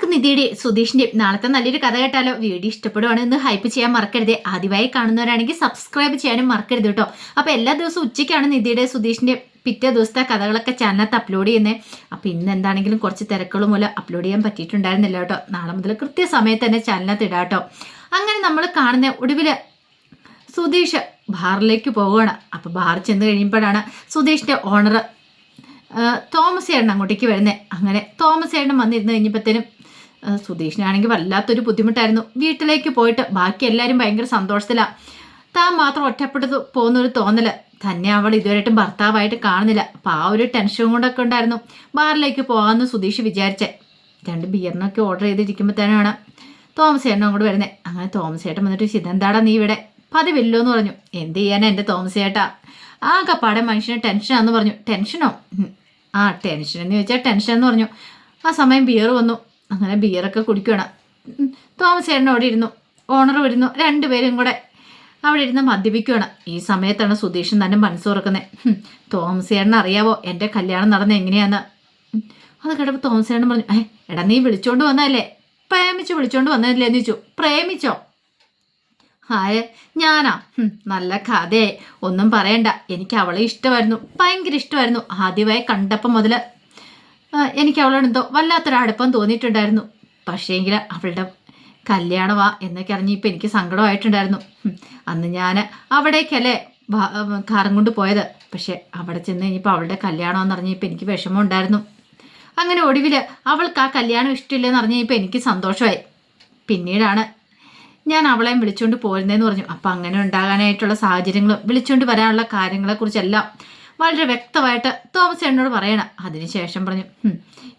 നമുക്ക് നിധിയുടെ സുധീഷിന്റെ നാളത്തെ നല്ലൊരു കഥ കേട്ടാലോ? വീഡിയോ ഇഷ്ടപ്പെടുവാണെന്ന് ഹൈപ്പ് ചെയ്യാൻ മറക്കരുത്. ആദ്യമായി കാണുന്നവരാണെങ്കിൽ സബ്സ്ക്രൈബ് ചെയ്യാനും മറക്കരുത് കേട്ടോ. അപ്പൊ എല്ലാ ദിവസവും ഉച്ചയ്ക്കാണ് നിധിയുടെ സുധീഷിന്റെ പിറ്റേ ദിവസത്തെ കഥകളൊക്കെ ചാനലിനകത്ത് അപ്ലോഡ് ചെയ്യുന്നത്. അപ്പൊ ഇന്ന് എന്താണെങ്കിലും കുറച്ച് തിരക്കുകൾ മൂലം അപ്ലോഡ് ചെയ്യാൻ പറ്റിയിട്ടുണ്ടായിരുന്നില്ല കേട്ടോ. നാളെ മുതൽ കൃത്യസമയത്ത് തന്നെ ചാനലിനകത്ത് ഇടാം കേട്ടോ. അങ്ങനെ നമ്മൾ കാണുന്ന ഒടുവില് സുധീഷ് ബാറിലേക്ക് പോവുകയാണ്. അപ്പൊ ബാറിൽ ചെന്ന് കഴിയുമ്പോഴാണ് സുധീഷിന്റെ ഓണർ തോമസ് ചേട്ടൻ അങ്ങോട്ടേക്ക് വരുന്നത്. അങ്ങനെ തോമസ് ചേട്ടൻ വന്നിരുന്ന് കഴിഞ്ഞപ്പോഴത്തേനും സുധീഷിനാണെങ്കിൽ വല്ലാത്തൊരു ബുദ്ധിമുട്ടായിരുന്നു. വീട്ടിലേക്ക് പോയിട്ട് ബാക്കി എല്ലാവരും ഭയങ്കര സന്തോഷത്തിലാണ്. താൻ മാത്രം ഒറ്റപ്പെട്ടത് പോകുന്നൊരു തോന്നല്. തന്നെ അവൾ ഇതുവരെയായിട്ടും ഭർത്താവായിട്ട് കാണുന്നില്ല. അപ്പം ആ ഒരു ടെൻഷൻ കൊണ്ടൊക്കെ ഉണ്ടായിരുന്നു ബാറിലേക്ക് പോകാമെന്ന് സുധീഷ് വിചാരിച്ചേ. 2 ബിയറിനൊക്കെ ഓർഡർ ചെയ്തിരിക്കുമ്പോഴത്തേനാണ് തോമസ് ചേട്ടനും അങ്ങോട്ട് വരുന്നത്. അങ്ങനെ തോമസ് ചേട്ടൻ വന്നിട്ട് ഇതെന്താടാ നീ ഇവിടെ? പതിവില്ലോ എന്ന് പറഞ്ഞു. എന്ത് ചെയ്യാനാ എൻ്റെ തോമസ് ചേട്ടാ, ആകെപ്പാടെ മനുഷ്യന് ടെൻഷനാന്ന് പറഞ്ഞു. ടെൻഷനോ? ടെൻഷൻ എന്ന് ചോദിച്ചാൽ ടെൻഷൻ എന്ന് പറഞ്ഞു. ആ സമയം ബിയർ വന്നു. അങ്ങനെ ബിയറൊക്കെ കുടിക്കണം. തോമസ് ചേട്ടൻ അവിടെ ഇരുന്നു, ഓണർ വരുന്നു. 2 പേരും കൂടെ അവിടെ ഇരുന്ന് മദ്യപിക്കുകയാണ്. ഈ സമയത്താണ് സുധീഷൻ തന്നെ മനസ്സ് തുറക്കുന്നത്. തോമസ് ചേട്ടൻ അറിയാവോ എൻ്റെ കല്യാണം നടന്നത് എങ്ങനെയാന്ന്? അത് കേട്ടപ്പോൾ തോമസ് ചേട്ടൻ പറഞ്ഞു, എടാ നീ വിളിച്ചോണ്ട് വന്നതല്ലേ? പ്രേമിച്ച് വിളിച്ചോണ്ട് വന്നതല്ലേ എന്ന് ചോദിച്ചു. പ്രേമിച്ചോ? ഞാനാ? നല്ല കഥയെ, ഒന്നും പറയണ്ട. എനിക്ക് അവളെ ഇഷ്ടമായിരുന്നു, ഭയങ്കര ഇഷ്ടമായിരുന്നു. ആദ്യമായി കണ്ടപ്പം മുതൽ എനിക്ക് അവളോട് എന്തോ വല്ലാത്തൊരടുപ്പം തോന്നിയിട്ടുണ്ടായിരുന്നു. പക്ഷേങ്കിൽ അവളുടെ കല്യാണമാ എന്നൊക്കെ അറിഞ്ഞിപ്പോൾ എനിക്ക് സങ്കടമായിട്ടുണ്ടായിരുന്നു. അന്ന് ഞാൻ അവിടേക്കല്ലേ കാറും കൊണ്ട് പോയത്. പക്ഷെ അവിടെ ചെന്ന് കഴിഞ്ഞപ്പോൾ അവളുടെ കല്യാണമെന്ന് അറിഞ്ഞപ്പോൾ എനിക്ക് വിഷമം ഉണ്ടായിരുന്നു. അങ്ങനെ ഒടുവിൽ അവൾക്ക് ആ കല്യാണം ഇഷ്ടമില്ലെന്ന് അറിഞ്ഞപ്പോൾ എനിക്ക് സന്തോഷമായി. പിന്നീടാണ് ഞാൻ അവളെയും വിളിച്ചുകൊണ്ട് പോരുന്നതെന്ന് പറഞ്ഞു. അപ്പം അങ്ങനെ ഉണ്ടാകാനായിട്ടുള്ള സാഹചര്യങ്ങളും വിളിച്ചുകൊണ്ട് വരാനുള്ള കാര്യങ്ങളെക്കുറിച്ചെല്ലാം വളരെ വ്യക്തമായിട്ട് തോമസ് എന്നോട് പറയണം. അതിനുശേഷം പറഞ്ഞു,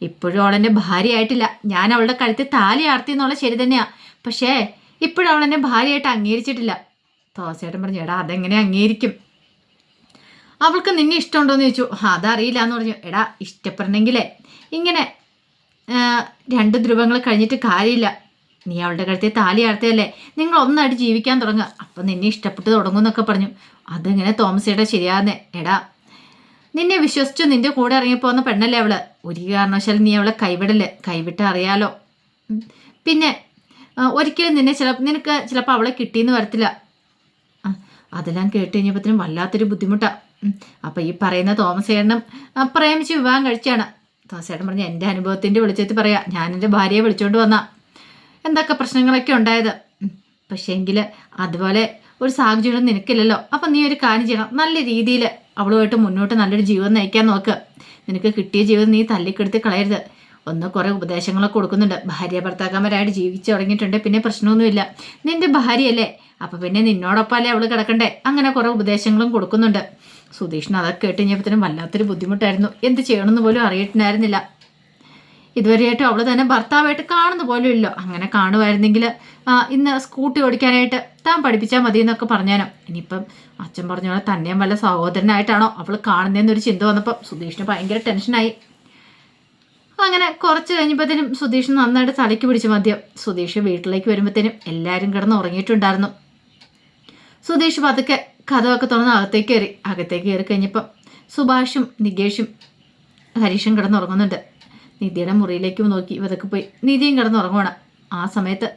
ഇപ്പോഴും അവളെൻ്റെ ഭാര്യയായിട്ടില്ല. ഞാൻ അവളുടെ കഴുത്തിൽ താലി ആർത്തി എന്നുള്ള ശരി തന്നെയാണ്. പക്ഷേ ഇപ്പോഴും അവളെന്നെ ഭാര്യയായിട്ട് അംഗീകരിച്ചിട്ടില്ല. തോമസ് ചേട്ടൻ പറഞ്ഞു, എടാ അതെങ്ങനെ അംഗീകരിക്കും? അവൾക്ക് നിന്നെ ഇഷ്ടമുണ്ടോയെന്ന് ചോദിച്ചു. അതറിയില്ല എന്ന് പറഞ്ഞു. എടാ ഇഷ്ടപ്പെടണമെങ്കിലേ ഇങ്ങനെ 2 ധ്രുവങ്ങൾ കഴിഞ്ഞിട്ട് കാര്യമില്ല. നീ അവളുടെ കഴുത്തിൽ താലി ആർത്തിയല്ലേ, നിങ്ങൾ ഒന്നായിട്ട് ജീവിക്കാൻ തുടങ്ങുക. അപ്പം നിന്നെ ഇഷ്ടപ്പെട്ട് തുടങ്ങുമെന്നൊക്കെ പറഞ്ഞു. അതെങ്ങനെ തോമസ് ചേട്ടാ ശരിയാകുന്നേ? എടാ നിന്നെ വിശ്വസിച്ചു നിന്റെ കൂടെ ഇറങ്ങിപ്പോകുന്ന പെണ്ണല്ലേ അവള്. ഒരു കാരണവശാലും നീ അവളെ കൈവിട്ട് അറിയാലോ. പിന്നെ ഒരിക്കലും നിനക്ക് ചിലപ്പോൾ അവളെ കിട്ടിയെന്ന് വരത്തില്ല. അതെല്ലാം കേട്ട് കഴിഞ്ഞപ്പോഴത്തേനും വല്ലാത്തൊരു ബുദ്ധിമുട്ടാണ്. അപ്പം ഈ പറയുന്ന തോമസ് ചേട്ടനും പ്രേമിച്ച് വിവാഹം കഴിച്ചാണ്. തോമസ് ചേട്ടൻ പറഞ്ഞു, എൻ്റെ അനുഭവത്തിൻ്റെ വെളിച്ചത്തിൽ പറയാം, ഞാൻ എൻ്റെ ഭാര്യയെ വിളിച്ചുകൊണ്ട് വന്ന എന്തൊക്കെ പ്രശ്നങ്ങളൊക്കെ ഉണ്ടായത്. പക്ഷേ എങ്കിൽ അതുപോലെ ഒരു സാഹചര്യം നിനക്കില്ലല്ലോ. അപ്പം നീ ഒരു കാര്യം ചെയ്യണം, നല്ല രീതിയിൽ അവളുമായിട്ട് മുന്നോട്ട് നല്ലൊരു ജീവിതം നയിക്കാൻ നോക്ക്. നിനക്ക് കിട്ടിയ ജീവിതം നീ തല്ലിക്കെടുത്ത് കളയരുത്. കുറേ ഉപദേശങ്ങളൊക്കെ കൊടുക്കുന്നുണ്ട്. ഭാര്യ ഭർത്താക്കന്മാരായിട്ട് ജീവിച്ചു തുടങ്ങിയിട്ടുണ്ട്, പിന്നെ പ്രശ്നമൊന്നുമില്ല. നിന്റെ ഭാര്യയല്ലേ, അപ്പം പിന്നെ നിന്നോടൊപ്പമല്ലേ അവൾ കിടക്കണ്ടേ? അങ്ങനെ കുറേ ഉപദേശങ്ങളും കൊടുക്കുന്നുണ്ട്. സുധീഷിന് അതൊക്കെ കേട്ട് കഴിഞ്ഞപ്പോഴത്തേനും വല്ലാത്തൊരു ബുദ്ധിമുട്ടായിരുന്നു. എന്ത് ചെയ്യണമെന്ന് പോലും അറിയിട്ടുണ്ടായിരുന്നില്ല. ഇതുവരെയായിട്ടും അവൾ തന്നെ ഭർത്താവായിട്ട് കാണുന്ന പോലും ഇല്ലോ. അങ്ങനെ കാണുമായിരുന്നെങ്കിൽ ഇന്ന് സ്കൂട്ടി ഓടിക്കാനായിട്ട് താൻ പഠിപ്പിച്ചാൽ മതി എന്നൊക്കെ പറഞ്ഞാനോ. ഇനിയിപ്പം അച്ഛൻ പറഞ്ഞ പോലെ തന്നെയും വല്ല സഹോദരനായിട്ടാണോ അവൾ കാണുന്നതെന്നൊരു ചിന്ത വന്നപ്പോൾ സുധീഷിന് ഭയങ്കര ടെൻഷനായി. അങ്ങനെ കുറച്ച് കഴിഞ്ഞപ്പോഴത്തേനും സുധീഷ് നന്നായിട്ട് തലയ്ക്ക് പിടിച്ച് മദ്യം. സുധീഷ് വീട്ടിലേക്ക് വരുമ്പോഴത്തേനും എല്ലാവരും കിടന്ന് ഉറങ്ങിയിട്ടുണ്ടായിരുന്നു. സുധീഷ് പതുക്കെ കഥമൊക്കെ തുറന്ന് അകത്തേക്ക് കയറി കഴിഞ്ഞപ്പം സുഭാഷും നികേഷും ഹരീഷും കിടന്നുറങ്ങുന്നുണ്ട്. നിധിയുടെ മുറിയിലേക്ക് നോക്കി ഇതൊക്കെ പോയി നിധിയും കിടന്നുറങ്ങുവാണ്. ആ സമയത്ത്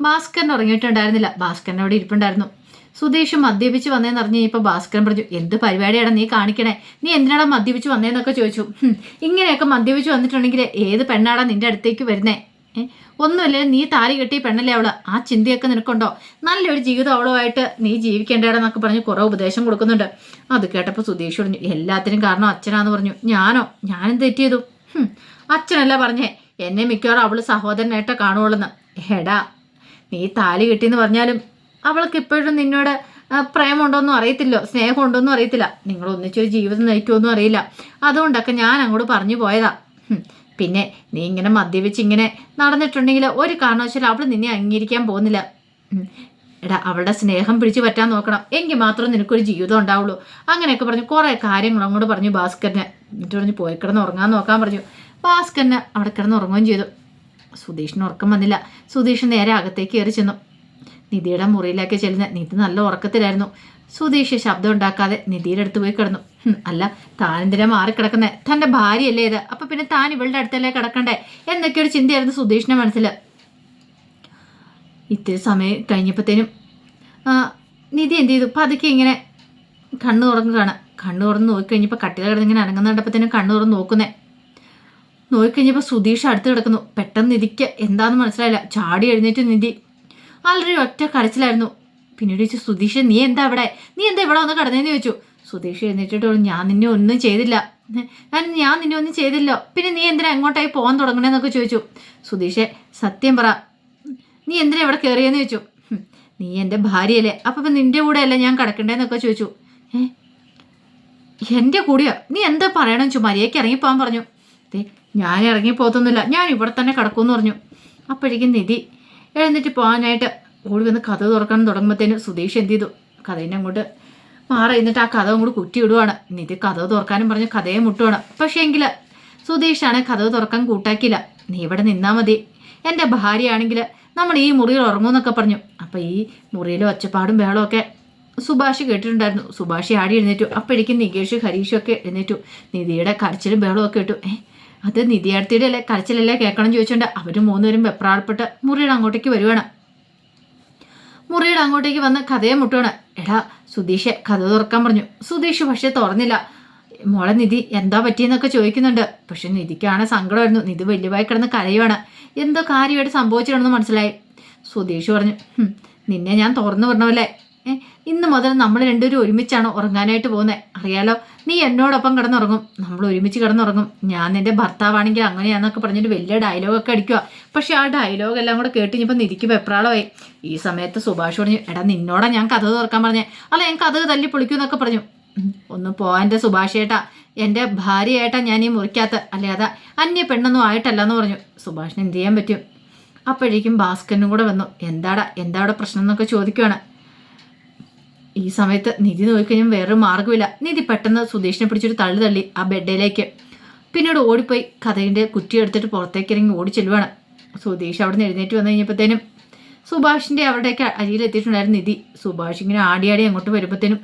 ഭാസ്കരൻ ഉറങ്ങിയിട്ടുണ്ടായിരുന്നില്ല. ഭാസ്കരൻ അവിടെ ഇരിപ്പുണ്ടായിരുന്നു. സുധീഷ് മദ്യപിച്ച് വന്നതെന്ന് അറിഞ്ഞ് ഇപ്പോൾ ഭാസ്കരൻ പറഞ്ഞു, എന്ത് പരിപാടിയാണ് നീ കാണിക്കണേ? നീ എന്തിനാടാ മദ്യപിച്ച് വന്നതെന്നൊക്കെ ചോദിച്ചു. ഇങ്ങനെയൊക്കെ മദ്യപിച്ച് വന്നിട്ടുണ്ടെങ്കിൽ ഏത് പെണ്ണാടാ നിന്റെ അടുത്തേക്ക് വരുന്നേ? ഒന്നുമില്ലേ, നീ താലി കെട്ടിയ പെണ്ണല്ലേ അവള്. ആ ചിന്തയൊക്കെ നിനക്കുണ്ടോ? നല്ലൊരു ജീവിതം അവളുമായിട്ട് നീ ജീവിക്കേണ്ടതെന്നൊക്കെ പറഞ്ഞ് കുറേ ഉപദേശം കൊടുക്കുന്നുണ്ട്. അത് കേട്ടപ്പോൾ സുധീഷ് പറഞ്ഞു, എല്ലാത്തിനും കാരണം അച്ഛനാന്ന് പറഞ്ഞു. ഞാനും തെറ്റ് ചെയ്തു? അച്ഛനല്ല പറഞ്ഞേ, എന്നെ മിക്കവാറും അവള് സഹോദരനായിട്ട് കാണുവോളെന്ന്. എടാ നീ താലി കിട്ടിയെന്ന് പറഞ്ഞാലും അവൾക്ക് ഇപ്പോഴും നിന്നോട് പ്രേമമുണ്ടോന്നും അറിയത്തില്ലോ, സ്നേഹമുണ്ടോന്നും അറിയത്തില്ല. നിങ്ങൾ ഒന്നിച്ചൊരു ജീവിതം നയിക്കുമോന്നും അറിയില്ല. അതുകൊണ്ടൊക്കെ ഞാൻ അങ്ങോട്ട് പറഞ്ഞു പോയതാ. പിന്നെ നീ ഇങ്ങനെ മദ്യപിച്ച് ഇങ്ങനെ നടന്നിട്ടുണ്ടെങ്കിൽ ഒരു കാരണവശാലും അവൾ നിന്നെ അംഗീകരിക്കാൻ പോകുന്നില്ല. എടാ അവളുടെ സ്നേഹം പിടിച്ചു പറ്റാൻ നോക്കണം, എങ്കിൽ മാത്രം നിനക്കൊരു ജീവിതം ഉണ്ടാവുള്ളൂ. അങ്ങനെയൊക്കെ പറഞ്ഞു കുറേ കാര്യങ്ങൾ അങ്ങോട്ട് പറഞ്ഞു ഭാസ്കരന്. എന്നിട്ട് പറഞ്ഞു പോയി കിടന്ന് ഉറങ്ങാൻ നോക്കാൻ പറഞ്ഞു. ഭാസ്കരന് അവിടെ കിടന്ന് ഉറങ്ങുകയും ചെയ്തു. സുധീഷിന് ഉറക്കം വന്നില്ല. സുധീഷ് നേരെ അകത്തേക്ക് കയറി ചെന്നു. നിധിയുടെ മുറിയിലേക്ക് ചെല്ലുന്നത്. നിധി നല്ല ഉറക്കത്തിലായിരുന്നു. സുധീഷ് ശബ്ദം ഉണ്ടാക്കാതെ നിധിയുടെ അടുത്ത് പോയി കിടന്നു. അല്ല, താനെന്തിനാ മാറിക്കിടക്കുന്നേ? തൻ്റെ ഭാര്യയല്ലേ ഇത്? അപ്പം പിന്നെ താൻ ഇവളുടെ അടുത്തല്ലേ കിടക്കണ്ടേ എന്നൊക്കെ ഒരു ചിന്തയായിരുന്നു സുധീഷിൻ്റെ മനസ്സിൽ. ഇത്തിരി സമയം കഴിഞ്ഞപ്പോഴത്തേനും നിധി എന്ത് ചെയ്തു? പതുക്കെ ഇങ്ങനെ കണ്ണു തുറക്കുകയാണ്. കണ്ണു തുറന്ന് നോക്കിക്കഴിഞ്ഞപ്പോൾ കട്ടില കിടന്നിങ്ങനെ അനങ്ങുന്നുണ്ടപ്പോഴത്തേനും കണ്ണു തുറന്ന് നോക്കിക്കഴിഞ്ഞപ്പോൾ സുധീഷ് അടുത്ത് കിടക്കുന്നു. പെട്ടെന്ന് നിധിക്ക് എന്താണെന്ന് മനസ്സിലായില്ല. ചാടി എഴുന്നേറ്റ് നിധി ആൾറെഡി ഒറ്റ കരച്ചിലായിരുന്നു. പിന്നീട് ചോദിച്ചു, സുധീഷ് നീ എന്താ ഇവിടെ ഇവിടെ വന്ന് കിടന്നേന്ന് ചോദിച്ചു. സുധീഷ് എഴുന്നേറ്റിട്ട് ഞാൻ നിന്നെ ഒന്നും ചെയ്തില്ല, ഞാൻ നിന്നെ ഒന്നും ചെയ്തില്ലോ, പിന്നെ നീ എന്തിനാ എങ്ങോട്ടായി പോകാൻ തുടങ്ങണേന്നൊക്കെ ചോദിച്ചു. സുധീഷെ സത്യം പറ, നീ എന്തിനാ ഇവിടെ കയറിയെന്ന് ചോദിച്ചു. നീ എൻ്റെ ഭാര്യയല്ലേ, അപ്പം നിൻ്റെ കൂടെ അല്ലേ ഞാൻ കിടക്കണ്ടേന്നൊക്കെ ചോദിച്ചു. എൻ്റെ കൂടെയോ? നീ എന്താ പറയണം ചോദിച്ചു. മര്യാദയ്ക്ക് ഇറങ്ങിപ്പോകാൻ പറഞ്ഞു. ഞാൻ ഇറങ്ങിപ്പോത്തൊന്നുമില്ല, ഞാൻ ഇവിടെ തന്നെ കിടക്കുമെന്ന് പറഞ്ഞു. അപ്പോഴേക്കും നിധി എഴുന്നേറ്റ് പോകാനായിട്ട് ഓടി വന്ന് കഥ തുറക്കാൻ തുടങ്ങുമ്പോഴത്തേനും സുധീഷ് എന്ത് ചെയ്തു? കഥേനെ അങ്ങോട്ട് മാറി എന്നിട്ട് ആ കഥ അങ്ങോട്ട് കുറ്റിയിടുവാണ്. നിധി കഥ തുറക്കാനും പറഞ്ഞ് കഥയെ മുട്ടുവാണ്. പക്ഷേ എങ്കിൽ സുധീഷാണ് കഥ തുറക്കാൻ കൂട്ടാക്കിയില്ല. നീ ഇവിടെ നിന്നാൽ മതി, എൻ്റെ ഭാര്യയാണെങ്കിൽ നമ്മൾ ഈ മുറിയിൽ ഉറങ്ങുമെന്നൊക്കെ പറഞ്ഞു. അപ്പം ഈ മുറിയിലെ ഒച്ചപ്പാടും ബഹളമൊക്കെ സുഭാഷ് കേട്ടിട്ടുണ്ടായിരുന്നു. സുഭാഷ് ആടി എഴുന്നേറ്റു. അപ്പോഴേക്കും നികേഷ് ഹരീഷും ഒക്കെ എഴുന്നേറ്റു. നിധിയുടെ കരച്ചിലും ബഹളമൊക്കെ ഇട്ടു. അത് നിധിയടുത്തിയുടെ അല്ലേ കരച്ചിലല്ലേ കേൾക്കണം ചോദിച്ചുകൊണ്ട് അവർ മൂന്നുപേരും വെപ്രാളപ്പെട്ട് മുറിയുടെ അങ്ങോട്ടേക്ക് വരുവാണ്. മുറിയുടെ അങ്ങോട്ടേക്ക് വന്ന് കഥയെ മുട്ടുവാണ്. എടാ സുധീഷെ കഥ തുറക്കാൻ പറഞ്ഞു. സുധീഷ് പക്ഷേ തുറന്നില്ല. മോളെ നിധി എന്താ പറ്റിയെന്നൊക്കെ ചോദിക്കുന്നുണ്ട്. പക്ഷെ നിധിക്കാണ് സങ്കടമായിരുന്നു. നിധി വലിയവായി കിടന്ന് കരയുവാണ്. എന്തോ കാര്യമായിട്ട് സംഭവിച്ചിട്ടുണ്ടെന്ന് മനസ്സിലായി. സുധീഷ് പറഞ്ഞു, നിന്നെ ഞാൻ തുറന്നു പറഞ്ഞല്ലേ, ഇന്ന് മുതൽ നമ്മൾ രണ്ടുപേരും ഒരുമിച്ചാണ് ഉറങ്ങാനായിട്ട് പോകുന്നത്. അറിയാലോ, നീ എന്നോടൊപ്പം കിടന്നുറങ്ങും, നമ്മൾ ഒരുമിച്ച് കിടന്നുറങ്ങും. ഞാൻ നിന്റെ ഭർത്താവാണെങ്കിൽ അങ്ങനെയാന്നൊക്കെ പറഞ്ഞിട്ട് വലിയ ഡയലോഗൊക്കെ അടിക്കുക. പക്ഷെ ആ ഡയലോഗ് എല്ലാം കൂടെ കേട്ടിഞ്ഞപ്പോൾ നിധിക്ക് വെപ്രാളമായി. ഈ സമയത്ത് സുഭാഷ് പറഞ്ഞു, എടാ നിന്നോടാ ഞാൻ കഥ തുറക്കാൻ പറഞ്ഞേ, അല്ല ഞാൻ കഥ തല്ലി പൊളിക്കുമെന്നൊക്കെ പറഞ്ഞു. ഒന്ന് പോവാൻ്റെ സുഭാഷേട്ടാ, എൻ്റെ ഭാര്യയായിട്ടാ ഞാൻ ഈ മുറിക്കാത്ത, അല്ലേ അതാ അന്യ പെണ്ണൊന്നും ആയിട്ടല്ലെന്ന് പറഞ്ഞു. സുഭാഷിന് എന്ത് ചെയ്യാൻ പറ്റും? അപ്പോഴേക്കും ഭാസ്കരനും കൂടെ വന്നു. എന്താ പ്രശ്നം എന്നൊക്കെ ചോദിക്കുവാണ്. ഈ സമയത്ത് നിധി നോക്കിക്കഴിഞ്ഞാൽ വേറൊരു മാർഗ്ഗമില്ല. നിധി പെട്ടെന്ന് സുധീഷിനെ പിടിച്ചൊരു തള്ളി ആ ബെഡിലേക്ക്. പിന്നീട് ഓടിപ്പോയി കഥയിൻ്റെ കുറ്റി എടുത്തിട്ട് പുറത്തേക്ക് ഇറങ്ങി ഓടി ചെല്ലുവാണ്. സുധീഷ് അവിടെ നിന്ന് എഴുന്നേറ്റ് വന്നു കഴിഞ്ഞപ്പോഴത്തേനും സുഭാഷിൻ്റെ അവിടേക്ക് അരിയിലെത്തിയിട്ടുണ്ടായിരുന്നു നിധി. സുഭാഷ് ഇങ്ങനെ ആടിയാടി അങ്ങോട്ട് വരുമ്പോഴത്തേനും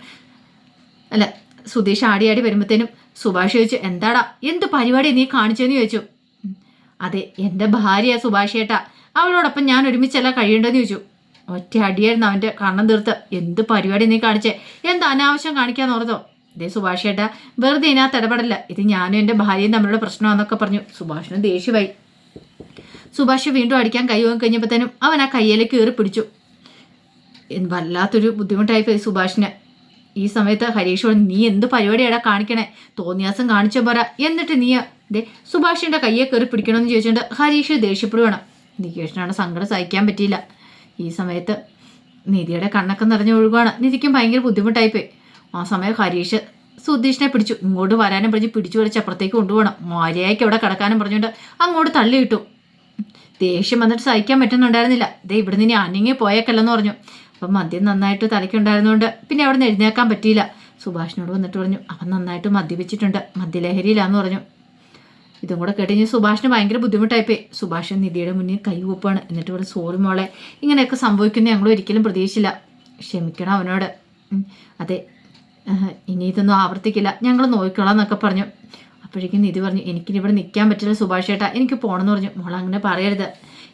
സുധീഷ് ആടിയാടി വരുമ്പോഴത്തേനും സുഭാഷ് ചോദിച്ചു, എന്താടാ എന്ത് പരിപാടി നീ കാണിച്ചെന്ന് ചോദിച്ചു. അതെ, എൻ്റെ ഭാര്യ സുഭാഷ് ഏട്ടാ, അവളോടൊപ്പം ഞാൻ ഒരുമിച്ചല്ല കഴിയേണ്ടതെന്ന് ചോദിച്ചു. ഒറ്റ അടിയായിരുന്നു അവൻ്റെ കണ്ണം തീർത്ത്. എന്ത് പരിപാടി നീ കാണിച്ചേ, എന്ത് അനാവശ്യം കാണിക്കാന്ന് ഓർത്തോ? ഇതേ സുഭാഷ് ഏട്ടാ, വെറുതെ ഇതിനകത്ത് ഇടപെടില്ല, ഇത് ഞാനും എൻ്റെ ഭാര്യയും തമ്മിലുള്ള പ്രശ്നമാണെന്നൊക്കെ പറഞ്ഞു. സുഭാഷിന് ദേഷ്യമായി. സുഭാഷ് വീണ്ടും അടിക്കാൻ കൈ വാങ്ങി കഴിഞ്ഞപ്പോഴത്തേനും അവൻ ആ കയ്യിലേക്ക് കയറി പിടിച്ചു. വല്ലാത്തൊരു ബുദ്ധിമുട്ടായിപ്പോയി സുഭാഷിന്. ഈ സമയത്ത് ഹരീഷ്, നീ എന്ത് പരിപാടിയാടാ കാണിക്കണേ, തോന്നിയാസം കാണിച്ച പോരാ, എന്നിട്ട് നീ സുഭാഷിൻ്റെ കയ്യെ കയറി പിടിക്കണമെന്ന് ചോദിച്ചുകൊണ്ട് ഹരീഷ് ദേഷ്യപ്പെടുവാണ്. നികേഷിനാണ് സങ്കടം സഹിക്കാൻ പറ്റിയില്ല. ഈ സമയത്ത് നിധിയുടെ കണ്ണൊക്കെ നിറഞ്ഞു ഒഴുകുകയാണ്. നിധിക്കും ഭയങ്കര ബുദ്ധിമുട്ടായിപ്പോയി. ആ സമയം ഹരീഷ് സുധീഷിനെ പിടിച്ചു, ഇങ്ങോട്ട് വരാനും പറഞ്ഞ് പിടിച്ചു വലിച്ച് അപ്പുറത്തേക്ക് കൊണ്ടുപോകണം. മര്യാദയ്ക്ക് അവിടെ കിടക്കാനും പറഞ്ഞുകൊണ്ട് അങ്ങോട്ട് തള്ളിയിട്ടു. ദേഷ്യം വന്നിട്ട് സഹിക്കാൻ പറ്റുന്നുണ്ടായിരുന്നില്ല. ഇവിടെ നിന്ന് അനങ്ങി പോയേക്കല്ലെന്ന് പറഞ്ഞു. അപ്പം മദ്യം നന്നായിട്ട് തലയ്ക്കുണ്ടായിരുന്നുകൊണ്ട് പിന്നെ അവിടെ നിന്ന് എഴുന്നേക്കാൻ പറ്റിയില്ല. സുഭാഷിനോട് വന്നിട്ട് പറഞ്ഞു, അവൻ നന്നായിട്ട് മദ്യപിച്ചിട്ടുണ്ട്, മദ്യലഹരിയിലാന്ന് പറഞ്ഞു. ഇതും കൂടെ കേട്ട് കഴിഞ്ഞാൽ സുഭാഷിന് ഭയങ്കര ബുദ്ധിമുട്ടായിപ്പോയി. സുഭാഷ് നിധിയുടെ മുന്നിൽ കൈകൂപ്പാണ്. എന്നിട്ട് ഇവിടെ സോറി മോളെ, ഇങ്ങനെയൊക്കെ സംഭവിക്കുന്ന ഞങ്ങൾ ഒരിക്കലും പ്രതീക്ഷിച്ചില്ല, ക്ഷമിക്കണം അവനോട്. അതെ, ഇനി ഇതൊന്നും ആവർത്തിക്കില്ല, ഞങ്ങൾ നോക്കിക്കോളാം എന്നൊക്കെ പറഞ്ഞു. അപ്പോഴേക്കും നിധി പറഞ്ഞു, എനിക്കിനി ഇവിടെ നിൽക്കാൻ പറ്റില്ല സുഭാഷ് ഏട്ടാ, എനിക്ക് പോകണമെന്ന് പറഞ്ഞു. മോൾ അങ്ങനെ പറയരുത്,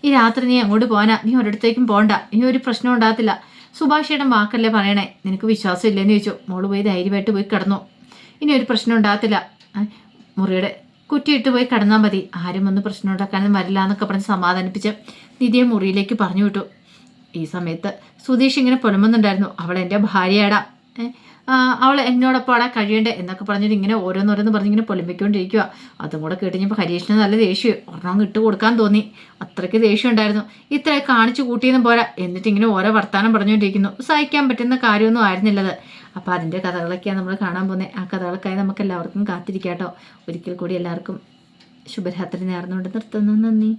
ഈ രാത്രി നീ അങ്ങോട്ട് പോകാനാ, നീ ഒരിടത്തേക്കും പോകണ്ട, ഇനി ഒരു പ്രശ്നം ഉണ്ടാകത്തില്ല. സുഭാഷ് ഏട്ടൻ വാക്കല്ലേ പറയണേ, നിനക്ക് വിശ്വാസം ഇല്ലെന്ന് ചോദിച്ചു. മോള് പോയി ധൈര്യമായിട്ട് പോയി കിടന്നു, ഇനി ഒരു പ്രശ്നം ഉണ്ടാകത്തില്ല, മുറിയുടെ കുറ്റിയിട്ട് പോയി കിടന്നാൽ മതി, ആരും ഒന്ന് പ്രശ്നം ഉണ്ടാക്കാനൊന്നും വരില്ല എന്നൊക്കെ പറഞ്ഞ് സമാധാനിപ്പിച്ച് നിധിയെ മുറിയിലേക്ക് പറഞ്ഞു വിട്ടു. ഈ സമയത്ത് സുധീഷ് ഇങ്ങനെ പുലമ്പുന്നുണ്ടായിരുന്നു, അവൾ എൻ്റെ ഭാര്യയാടാ, അവൾ എന്നോടൊപ്പം അവിടെ കഴിയണ്ടേ എന്നൊക്കെ പറഞ്ഞിട്ട് ഇങ്ങനെ ഓരോന്നോരോന്ന് പറഞ്ഞിങ്ങനെ പൊലിമ്പിക്കൊണ്ടിരിക്കുക. അതും കൂടെ കേട്ടുകഴിഞ്ഞപ്പോൾ ഹരീഷിന് നല്ല ദേഷ്യം, ഒരെണ്ണം ഇട്ട് കൊടുക്കാൻ തോന്നി. അത്രയ്ക്ക് ദേഷ്യം ഉണ്ടായിരുന്നു. ഇത്ര കാണിച്ചു കൂട്ടിയെന്നും പോരാ, എന്നിട്ട് ഇങ്ങനെ ഓരോ വർത്താനം പറഞ്ഞുകൊണ്ടിരിക്കുന്നു. സഹിക്കാൻ പറ്റുന്ന കാര്യമൊന്നും ആയിരുന്നില്ലത്. അപ്പോൾ അതിൻ്റെ കഥകളൊക്കെയാണ് നമ്മൾ കാണാൻ പോകുന്നത്. ആ കഥകൾക്കായി നമുക്ക് എല്ലാവർക്കും കാത്തിരിക്കാം കേട്ടോ. ഒരിക്കൽ കൂടി എല്ലാവർക്കും ശുഭരാത്രി നേർന്നുകൊണ്ട് നിർത്തുന്നു. നന്ദി.